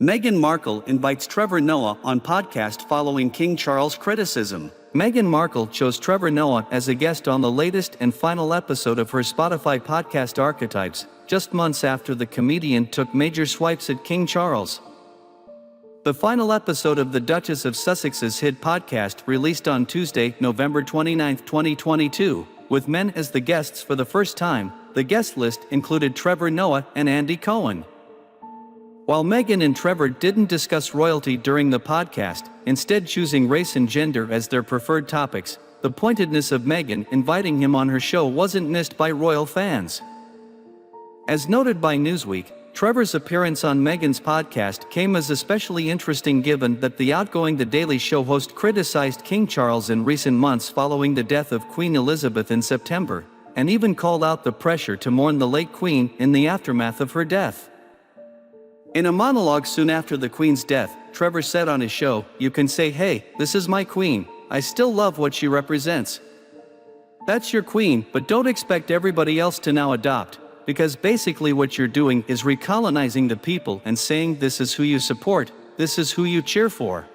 Meghan Markle invites Trevor Noah on podcast following King Charles criticism. Meghan Markle chose Trevor Noah as a guest on the latest and final episode of her Spotify podcast Archetypes, just months after the comedian took major swipes at King Charles. The final episode of the Duchess of Sussex's hit podcast released on Tuesday, November 29, 2022, with men as the guests for the first time. The guest list included Trevor Noah and Andy Cohen. While Meghan and Trevor didn't discuss royalty during the podcast, instead choosing race and gender as their preferred topics, the pointedness of Meghan inviting him on her show wasn't missed by royal fans. As noted by Newsweek, Trevor's appearance on Meghan's podcast came as especially interesting given that the outgoing The Daily Show host criticized King Charles in recent months following the death of Queen Elizabeth in September, and even called out the pressure to mourn the late Queen in the aftermath of her death. In a monologue soon after the Queen's death, Trevor said on his show, "You can say, hey, this is my Queen, I still love what she represents. That's your Queen, but don't expect everybody else to now adopt, because basically what you're doing is recolonizing the people and saying this is who you support, this is who you cheer for."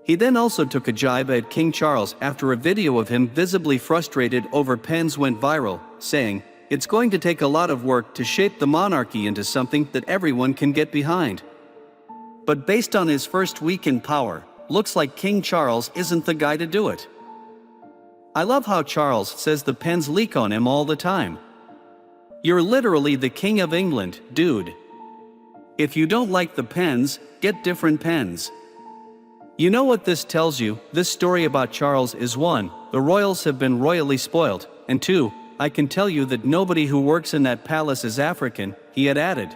He then also took a jibe at King Charles after a video of him visibly frustrated over pens went viral, saying, "It's going to take a lot of work to shape the monarchy into something that everyone can get behind." But based on his first week in power, looks like King Charles isn't the guy to do it. "I love how Charles says the pens leak on him all the time. You're literally the King of England, dude. If you don't like the pens, get different pens." You know what this tells you? This story about Charles is 1, the royals have been royally spoiled, and 2, I can tell you that nobody who works in that palace is African, he had added.